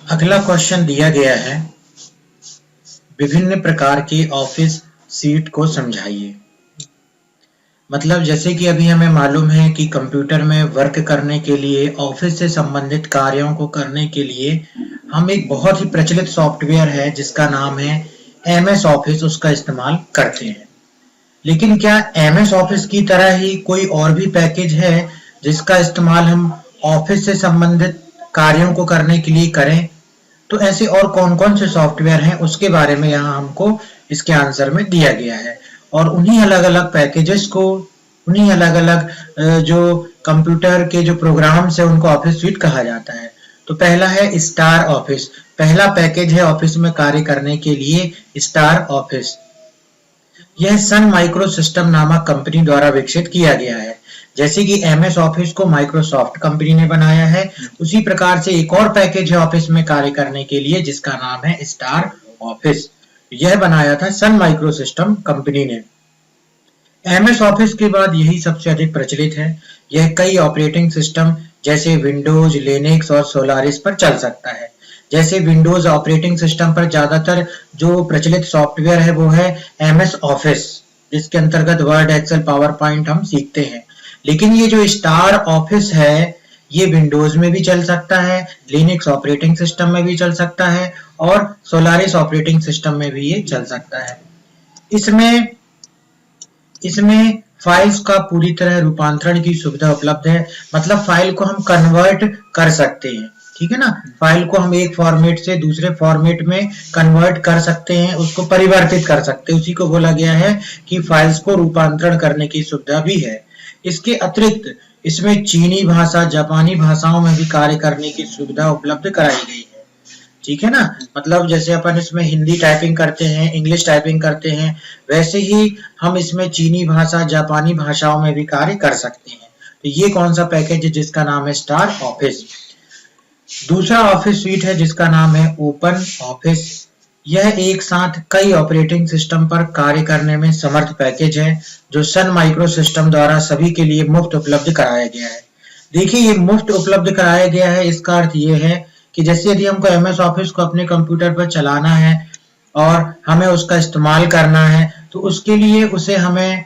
अगला क्वेश्चन दिया गया है, विभिन्न प्रकार के ऑफिस सीट को समझाइए। मतलब जैसे कि अभी हमें मालूम है कि कंप्यूटर में वर्क करने के लिए, ऑफिस से संबंधित कार्यों को करने के लिए हम एक बहुत ही प्रचलित सॉफ्टवेयर है जिसका नाम है एमएस ऑफिस, उसका इस्तेमाल करते हैं। लेकिन क्या एमएस ऑफिस की तरह ही कोई और भी पैकेज है जिसका इस्तेमाल हम ऑफिस से संबंधित कार्यों को करने के लिए करें? तो ऐसे और कौन-कौन से सॉफ्टवेयर हैं उसके बारे में यहाँ हमको इसके आंसर में दिया गया है और उन्हीं अलग-अलग पैकेजेस को, उन्हीं अलग-अलग जो कंप्यूटर के जो प्रोग्राम्स है उनको ऑफिस सूट कहा जाता है। तो पहला है स्टार ऑफिस। पहला पैकेज है ऑफिस में कार्य करने के लिए स्टार ऑफिस। यह सन माइक्रो सिस्टम नामक कंपनी द्वारा विकसित किया गया है। जैसे कि एमएस ऑफिस को माइक्रोसॉफ्ट कंपनी ने बनाया है, उसी प्रकार से एक और पैकेज है ऑफिस में कार्य करने के लिए जिसका नाम है स्टार ऑफिस। यह बनाया था सन माइक्रो सिस्टम कंपनी ने। एमएस ऑफिस के बाद यही सबसे अधिक प्रचलित है। यह कई ऑपरेटिंग सिस्टम जैसे विंडोज, लिनक्स और सोलारिस पर चल सकता है। जैसे विंडोज ऑपरेटिंग सिस्टम पर ज्यादातर जो प्रचलित सॉफ्टवेयर है वो है एमएस ऑफिस, जिसके अंतर्गत वर्ड, एक्सेल, पावर पॉइंट हम सीखते हैं। लेकिन ये जो स्टार ऑफिस है ये विंडोज में भी चल सकता है, लिनक्स ऑपरेटिंग सिस्टम में भी चल सकता है और सोलारिस ऑपरेटिंग सिस्टम में भी ये चल सकता है। इसमें इसमें फाइल्स का पूरी तरह रूपांतरण की सुविधा उपलब्ध है। मतलब फाइल को हम कन्वर्ट कर सकते हैं, ठीक है ना। फाइल को हम एक फॉर्मेट से दूसरे फॉर्मेट में कन्वर्ट कर सकते हैं, उसको परिवर्तित कर सकते हैं। उसी को बोला गया है कि फाइल्स को रूपांतरण करने की सुविधा भी है। इसके अतिरिक्त इसमें चीनी भाषा, जापानी भाषाओं में भी कार्य करने की सुविधा उपलब्ध कराई गई है, ठीक है ना। मतलब जैसे अपन इसमें हिंदी टाइपिंग करते हैं, इंग्लिश टाइपिंग करते हैं, वैसे ही हम इसमें चीनी भाषा, जापानी भाषाओं में भी कार्य कर सकते हैं। तो ये कौन सा पैकेज है जिसका नाम है स्टार ऑफिस। दूसरा ऑफिस सूट है जिसका नाम है ओपन ऑफिस। यह एक साथ कई ऑपरेटिंग सिस्टम पर कार्य करने में समर्थ पैकेज है जो सन माइक्रो सिस्टम द्वारा सभी के लिए मुफ्त उपलब्ध कराया गया है। देखिए, ये मुफ्त उपलब्ध कराया गया है, इसका अर्थ ये है कि जैसे यदि हमको एमएस ऑफिस को अपने कंप्यूटर पर चलाना है और हमें उसका इस्तेमाल करना है तो उसके लिए उसे हमें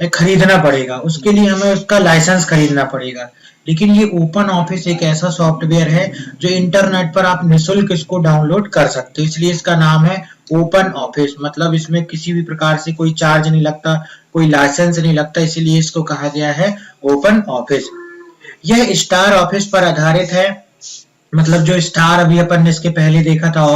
खरीदना पड़ेगा, उसके लिए हमें उसका लाइसेंस खरीदना पड़ेगा। लेकिन ये ओपन ऑफिस एक ऐसा सॉफ्टवेयर है जो इंटरनेट पर आप निःशुल्क इसको डाउनलोड कर सकते हो, इसलिए इसका नाम है ओपन ऑफिस। मतलब इसमें किसी भी प्रकार से कोई चार्ज नहीं लगता, कोई लाइसेंस नहीं लगता, इसीलिए इसको कहा गया है ओपन ऑफिस। यह स्टार ऑफिस पर आधारित है। मतलब जो स्टार अभी अपन ने इसके पहले देखा था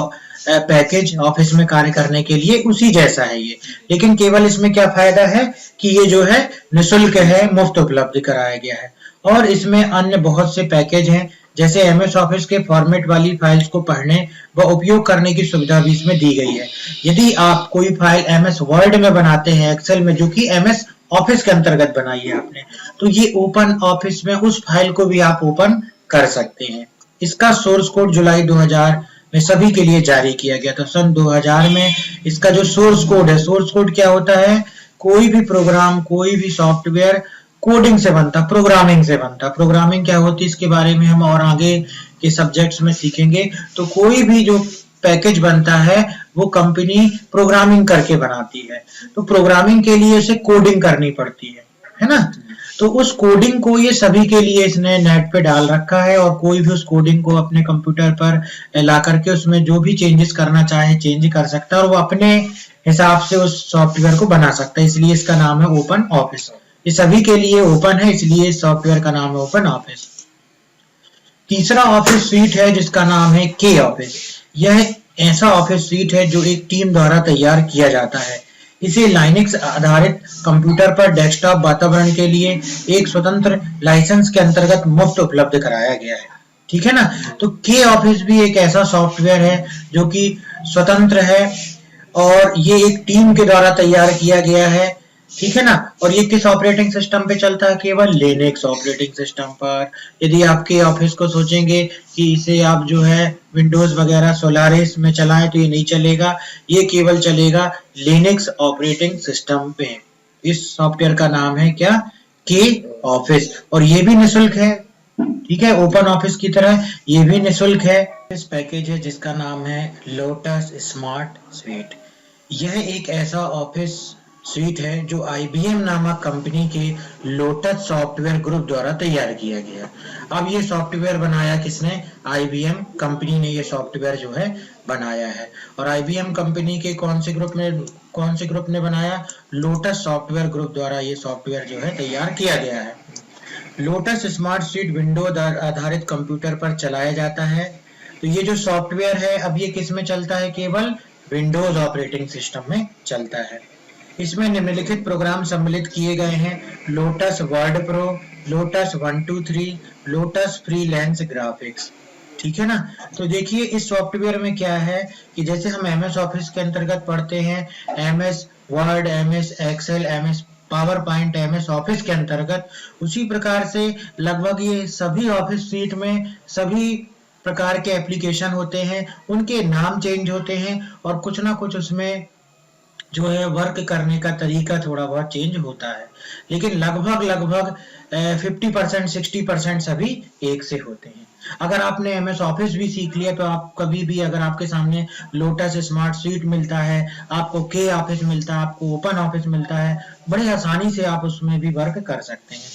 पैकेज ऑफिस में कार्य करने के लिए, उसी जैसा है ये। लेकिन केवल इसमें क्या फायदा है कि ये जो है निःशुल्क है, मुफ्त उपलब्ध कराया गया है। और इसमें अन्य बहुत से पैकेज हैं, जैसे एमएस ऑफिस के फॉर्मेट वाली फाइल्स को पढ़ने व उपयोग करने की सुविधा भी इसमें दी गई है। यदि आप कोई फाइल एमएस वर्ड में बनाते हैं, एक्सेल में, जो कि एमएस ऑफिस के अंतर्गत बनाई है आपने, तो ये ओपन ऑफिस में उस फाइल को भी आप ओपन कर सकते हैं। इसका सोर्स कोड जुलाई 2000 में सभी के लिए जारी किया गया था। सन 2000 में इसका जो सोर्स कोड है, सोर्स कोड क्या होता है? कोई भी प्रोग्राम, कोई भी सॉफ्टवेयर कोडिंग से बनता, प्रोग्रामिंग से बनता। प्रोग्रामिंग क्या होती है इसके बारे में हम और आगे के सब्जेक्ट्स में सीखेंगे। तो कोई भी जो पैकेज बनता है वो कंपनी प्रोग्रामिंग करके बनाती है, तो प्रोग्रामिंग के लिए उसे कोडिंग करनी पड़ती है ना। तो उस कोडिंग को ये सभी के लिए इसने नेट पे डाल रखा है और कोई भी उस कोडिंग को अपने कंप्यूटर पर ला करके उसमें जो भी चेंजेस करना चाहे चेंज कर सकता है और वो अपने हिसाब से उस सॉफ्टवेयर को बना सकता है। इसलिए इसका नाम है ओपन ऑफिस। ये सभी के लिए ओपन है, इसलिए इस सॉफ्टवेयर का नाम है ओपन ऑफिस। तीसरा ऑफिस सूट है जिसका नाम है के ऑफिस। यह ऐसा ऑफिस सूट है जो एक टीम द्वारा तैयार किया जाता है। इसे लाइनक्स आधारित कंप्यूटर पर डेस्कटॉप वातावरण के लिए एक स्वतंत्र लाइसेंस के अंतर्गत मुफ्त उपलब्ध कराया गया है, ठीक है ना। तो के ऑफिस भी एक ऐसा सॉफ्टवेयर है जो कि स्वतंत्र है और ये एक टीम के द्वारा तैयार किया गया है, ठीक है ना। और ये किस ऑपरेटिंग सिस्टम पे चलता है? केवल लिनक्स ऑपरेटिंग सिस्टम पर। यदि आपके ऑफिस को सोचेंगे कि इसे आप जो है विंडोज वगैरह सोलारिस में चलाएं तो ये नहीं चलेगा, ये केवल चलेगा लिनक्स ऑपरेटिंग सिस्टम पे। इस सॉफ्टवेयर का नाम है क्या? के ऑफिस। और ये भी निःशुल्क है, ठीक है, ओपन ऑफिस की तरह ये भी निःशुल्क है। इस पैकेज है जिसका नाम है लोटस स्मार्ट स्वीट। यह एक ऐसा ऑफिस स्वीट है जो IBM नामक कंपनी के लोटस सॉफ्टवेयर ग्रुप द्वारा तैयार किया गया। अब ये सॉफ्टवेयर बनाया किसने? IBM कंपनी ने ये सॉफ्टवेयर जो है बनाया है। और IBM कंपनी के कौन से ग्रुप ने बनाया? लोटस सॉफ्टवेयर ग्रुप द्वारा ये सॉफ्टवेयर जो है तैयार किया गया है। लोटस स्मार्ट स्वीट विंडोज आधारित कंप्यूटर पर चलाया जाता है। तो ये जो सॉफ्टवेयर है अब ये किस में चलता है? केवल विंडोज ऑपरेटिंग सिस्टम में चलता है। इसमें निम्नलिखित प्रोग्राम सम्मिलित किए गए हैं: lotus word pro, lotus 123, lotus freelance graphics. ठीक है ना। तो देखिए इस सॉफ्टवेयर में क्या है कि जैसे हम MS ऑफिस के अंतर्गत पढ़ते हैं, MS word, MS excel, MS PowerPoint, MS office के अंतर्गत, उसी प्रकार से लगभग ये सभी ऑफिस सीट में सभी प्रकार के एप्लीकेशन होते हैं, उनके नाम चेंज होते हैं और कुछ ना कुछ उसमें जो है वर्क करने का तरीका थोड़ा बहुत चेंज होता है, लेकिन लगभग 50% 60% सभी एक से होते हैं। अगर आपने MS ऑफिस भी सीख लिया तो आप कभी भी अगर आपके सामने लोटस स्मार्ट स्वीट मिलता है, आपको K ऑफिस मिलता है, आपको ओपन ऑफिस मिलता है, बड़े आसानी से आप उसमें भी वर्क कर सकते हैं।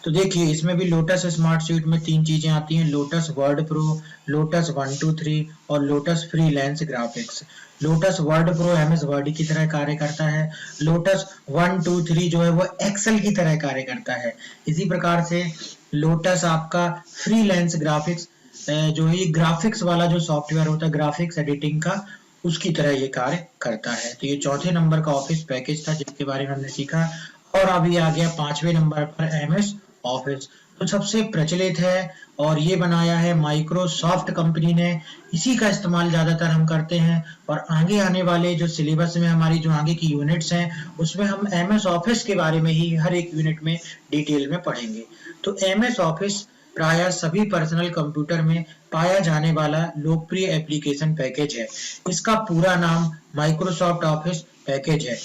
तो देखिए इसमें भी लोटस स्मार्ट स्वीट में 3 चीजें आती हैं: लोटस वर्ड प्रो, लोटस 123 और lotus freelance graphics. Lotus word pro MS word की तरह कार्य करता है। लोटस 123 जो है वो एक्सेल की तरह कार्य करता है। इसी प्रकार से लोटस आपका फ्रीलांस ग्राफिक्स जो है ग्राफिक्स वाला जो सॉफ्टवेयर होता है ग्राफिक्स एडिटिंग का, उसकी तरह ये कार्य करता है। तो ये चौथे नंबर का ऑफिस पैकेज था जिसके बारे में हमने सीखा। और अभी आ गया 5वें नंबर पर MS ऑफिस। तो सबसे प्रचलित है और ये बनाया है माइक्रोसॉफ्ट कंपनी ने। इसी का इस्तेमाल ज्यादातर हम करते हैं और आगे आने वाले जो सिलेबस में हमारी जो आगे की यूनिट्स हैं उसमें हम MS ऑफिस के बारे में ही हर एक यूनिट में डिटेल में पढ़ेंगे। तो MS ऑफिस प्रायः सभी पर्सनल कंप्यूटर में पाया जाने वाला लोकप्रिय एप्लीकेशन पैकेज है। इसका पूरा नाम माइक्रोसॉफ्ट ऑफिस पैकेज है।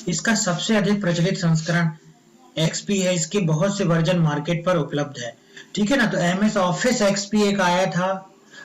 इसका सबसे अधिक प्रचलित संस्करण XP है। इसके बहुत से वर्जन मार्केट पर उपलब्ध है। ठीक है ना। तो MS ऑफिस XP एक आया था,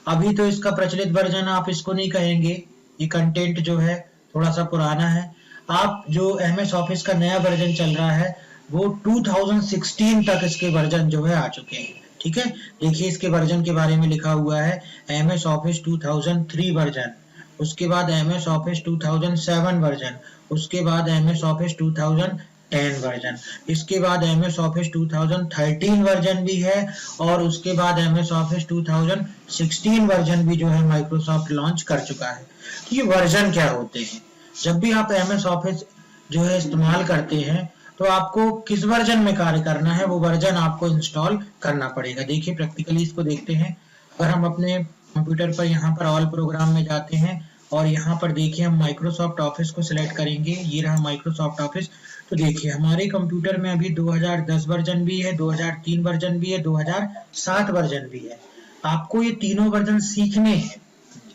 अभी तो इसका प्रचलित वर्जन आप इसको नहीं कहेंगे, ये कंटेंट जो है थोड़ा सा पुराना है। आप जो MS ऑफिस का नया वर्जन चल रहा है वो 2016 तक इसके वर्जन जो है आ चुके हैं। ठीक है, देखिए इसके वर्जन के बारे में लिखा हुआ है MS ऑफिस 2003 वर्जन, उसके बाद MS ऑफिस 2007 वर्जन, उसके बाद MS ऑफिस 2010 वर्जन, इसके बाद MS ऑफिस 2013 वर्जन भी है और उसके बाद MS ऑफिस 2016 वर्जन भी जो है माइक्रोसॉफ्ट लॉन्च कर चुका है। तो ये वर्जन क्या होते हैं? जब भी आप MS ऑफिस जो है इस्तेमाल करते हैं तो आपको किस वर्जन में कार्य करना है वो वर्जन आपको इंस्टॉल करना पड़ेगा। देखिए प्रैक्टिकली इसको देखते हैं। अगर हम अपने कंप्यूटर पर यहाँ पर ऑल प्रोग्राम में जाते हैं और यहाँ पर देखिए हम माइक्रोसॉफ्ट ऑफिस को सिलेक्ट करेंगे, ये रहा माइक्रोसॉफ्ट ऑफिस। तो देखिए हमारे कंप्यूटर में अभी 2010 वर्जन भी है, 2003 वर्जन भी है, 2007 वर्जन भी है। आपको ये तीनों वर्जन सीखने हैं।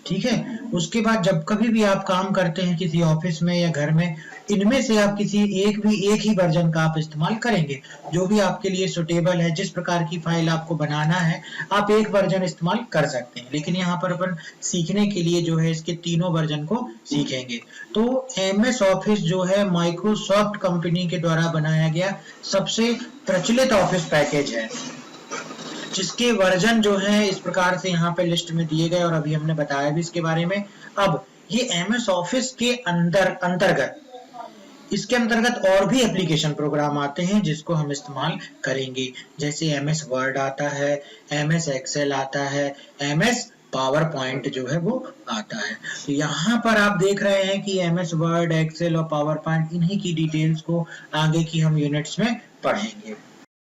ठीक है, उसके बाद जब कभी भी आप काम करते हैं किसी ऑफिस में या घर में, इनमें से आप किसी एक ही वर्जन का आप इस्तेमाल करेंगे जो भी आपके लिए सुटेबल है। जिस प्रकार की फाइल आपको बनाना है आप एक वर्जन इस्तेमाल कर सकते हैं, लेकिन यहाँ पर अपन सीखने के लिए जो है इसके तीनों वर्जन को सीखेंगे। तो MS ऑफिस जो है माइक्रोसॉफ्ट कंपनी के द्वारा बनाया गया सबसे प्रचलित ऑफिस पैकेज है, जिसके वर्जन जो है इस प्रकार से यहाँ पे लिस्ट में दिए गए और अभी हमने बताया भी इसके बारे में। अब ये MS ऑफिस के इसके अंतर्गत और भी एप्लीकेशन प्रोग्राम आते हैं जिसको हम इस्तेमाल करेंगे, जैसे MS वर्ड आता है, MS एक्सेल आता है, MS पावर पॉइंट जो है वो आता है। तो यहाँ पर आप देख रहे हैं कि MS वर्ड, एक्सेल और पावर पॉइंट, इन्हीं की डिटेल्स को आगे की हम यूनिट्स में पढ़ेंगे।